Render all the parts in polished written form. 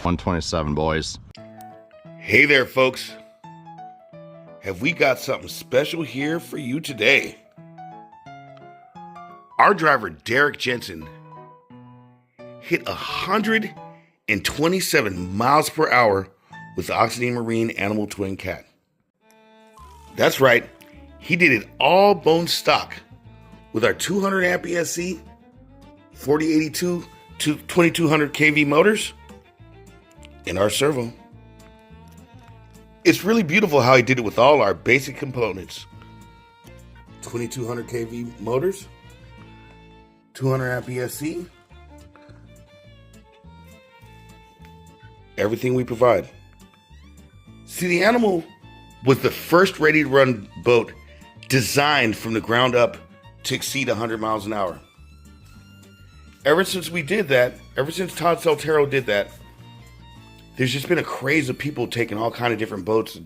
127, boys. Hey there, folks. Have we got something special here for you today? Our driver, Derek Jensen, hit 127 miles per hour with the Oxidean Marine Animal Twin Cat. That's right, he did it all bone stock with our 200 amp ESC, 4082 to 2200 kV motors, and our servo. It's really beautiful how he did it with all our basic components. 2200 kV motors, 200 amp ESC, everything we provide. See, the animal was the first ready-to-run boat designed from the ground up to exceed 100 miles an hour. Ever since we did that, ever since Todd Saltero did that, there's just been a craze of people taking all kind of different boats,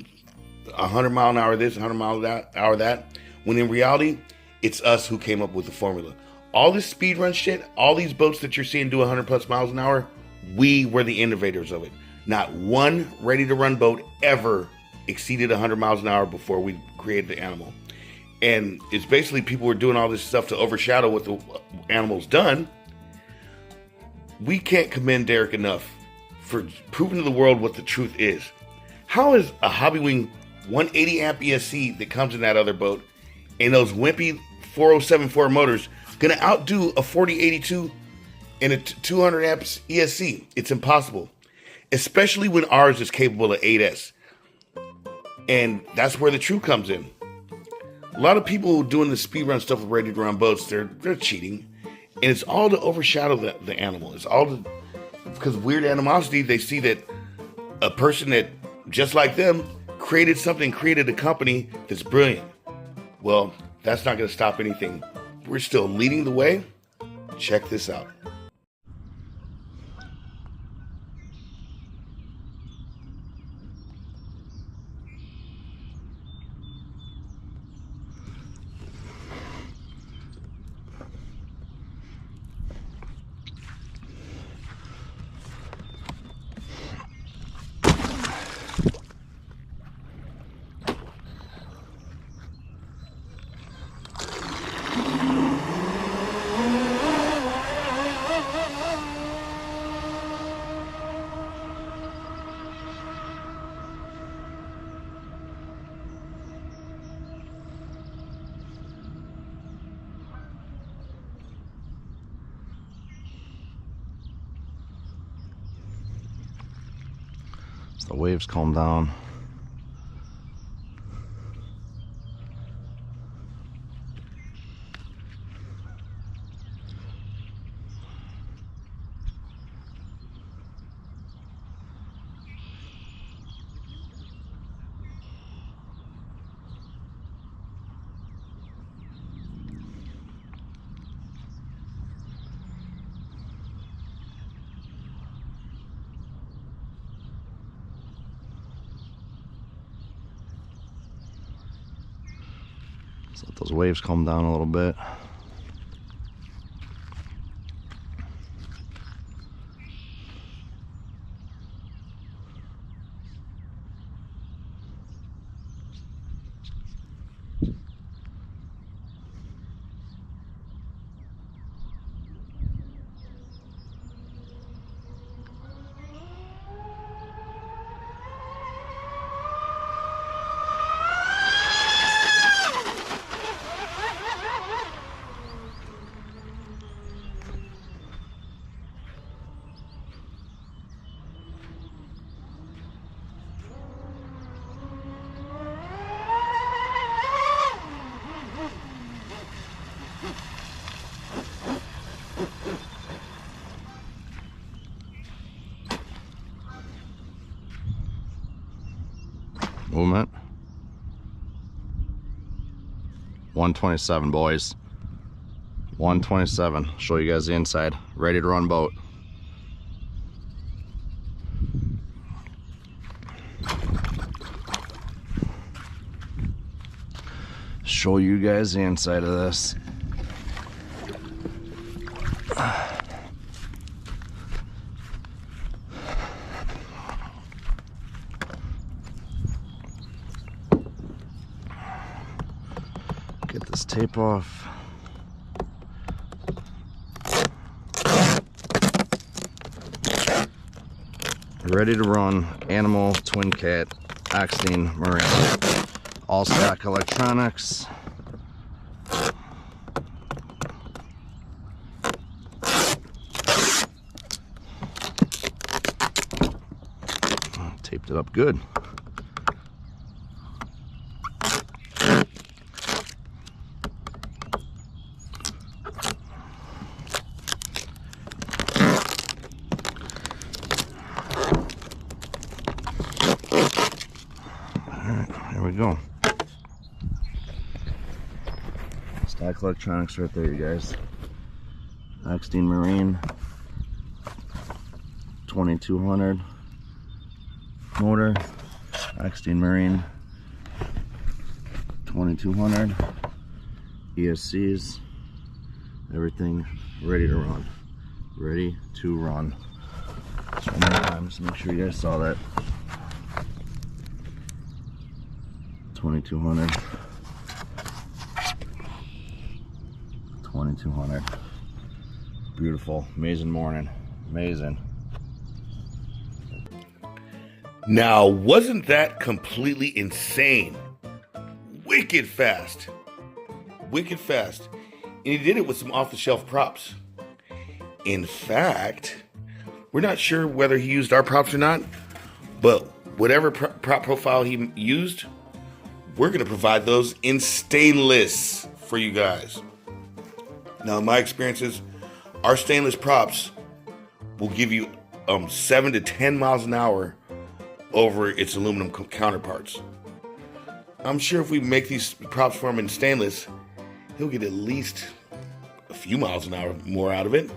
100 mile an hour this, 100 mile an hour that, when in reality, it's us who came up with the formula. All this speed run shit, all these boats that you're seeing do 100 plus miles an hour, we were the innovators of it. Not one ready-to-run boat ever exceeded 100 miles an hour before we created the animal. And it's basically people were doing all this stuff to overshadow what the animal's done. We can't commend Derek enough for proving to the world what the truth is. How is a Hobbywing 180 amp ESC that comes in that other boat and those wimpy 4074 motors gonna outdo a 4082 and a 200 amps ESC? It's impossible, especially when ours is capable of 8S. And that's where the truth comes in. A lot of people doing the speed run stuff with ready to run boats, they're cheating, and it's all to overshadow the animal. It's all to, because weird animosity, they see that a person that, just like them, created a company that's brilliant. Well, that's not going to stop anything. We're still leading the way. Check this out. The waves calm down. Let's let those waves calm down a little bit. Movement. 127, boys. 127. Show you guys the inside. Ready to run boat. Show you guys the inside of this. tape off. Ready to run Animal Twin Cat Oxidean Marine. All stock electronics. Taped it up good. There we go. Stock electronics right there, you guys. Oxidean Marine 2200 motor. Oxidean Marine 2200 ESCs. Everything ready to run. Ready to run. Just one more time, just make sure you guys saw that. 2200, 2200. Beautiful, amazing morning, amazing. Now, wasn't that completely insane? Wicked fast. Wicked fast. And he did it with some off-the-shelf props. In fact, we're not sure whether he used our props or not, but whatever prop profile he used, we're going to provide those in stainless for you guys. Now, in my experiences, our stainless props will give you 7 to 10 miles an hour over its aluminum counterparts. I'm sure if we make these props for him in stainless, he'll get at least a few miles an hour more out of it.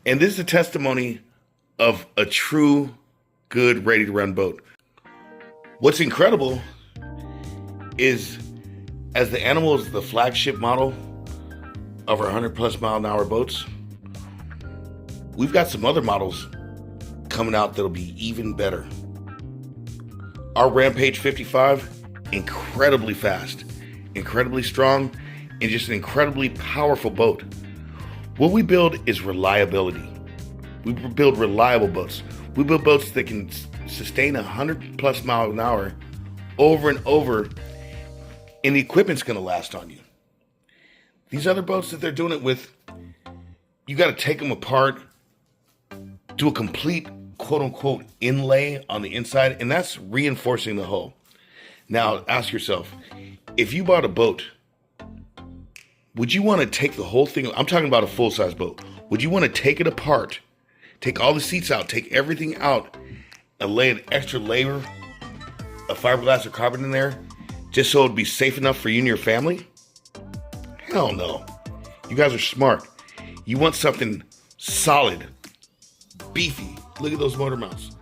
And this is a testimony of a true, good, ready-to-run boat. What's incredible is, as the Animal is the flagship model of our 100+ mile an hour boats, we've got some other models coming out that'll be even better. Our Rampage 55, incredibly fast, incredibly strong, and just an incredibly powerful boat. What we build is reliability. We build reliable boats. We build boats that can sustain 100+ miles an hour over and over, and the equipment's going to last on you. These other boats that they're doing it with, you got to take them apart, do a complete quote-unquote inlay on the inside, and that's reinforcing the hull. Now, ask yourself, if you bought a boat, would you want to take the whole thing? I'm talking about a full-size boat. Would you want to take it apart, take all the seats out, take everything out, and lay an extra layer of fiberglass or carbon in there just so it'd be safe enough for you and your family? Hell no. You guys are smart. You want something solid, beefy. Look at those motor mounts.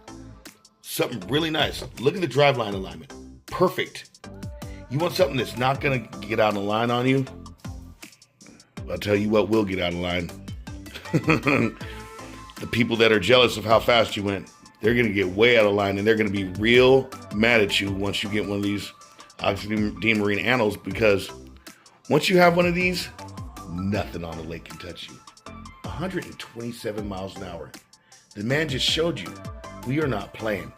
Something really nice. Look at the driveline alignment. Perfect. You want something that's not going to get out of line on you? I'll tell you what will get out of line. The people that are jealous of how fast you went, they're going to get way out of line, and they're going to be real mad at you once you get one of these Oxidean Marine Animals, because once you have one of these, nothing on the lake can touch you. 127 miles an hour. The man just showed you. We are not playing.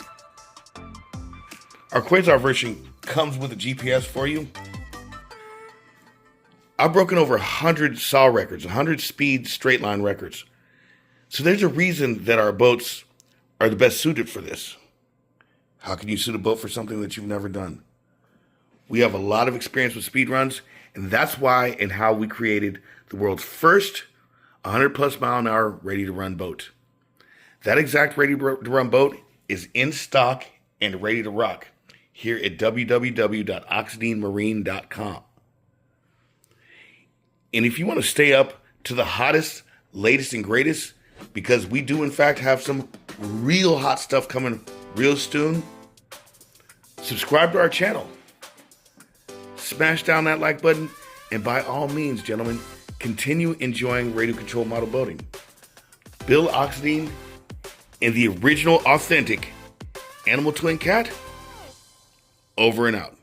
Our Quasar version comes with a GPS for you. I've broken over 100 SAW records, 100 speed straight line records. So there's a reason that our boats are the best suited for this. How can you suit a boat for something that you've never done? We have a lot of experience with speed runs, and that's why and how we created the world's first 100+ mile an hour ready to run boat. That exact ready to run boat is in stock and ready to rock here at www.oxideanmarine.com. And if you want to stay up to the hottest, latest, and greatest, because we do in fact have some real hot stuff coming real soon, subscribe to our channel. Smash down that like button, and by all means, gentlemen, continue enjoying radio control model boating. Bill Oxidean and the original, authentic Animal Twin Cat, over and out.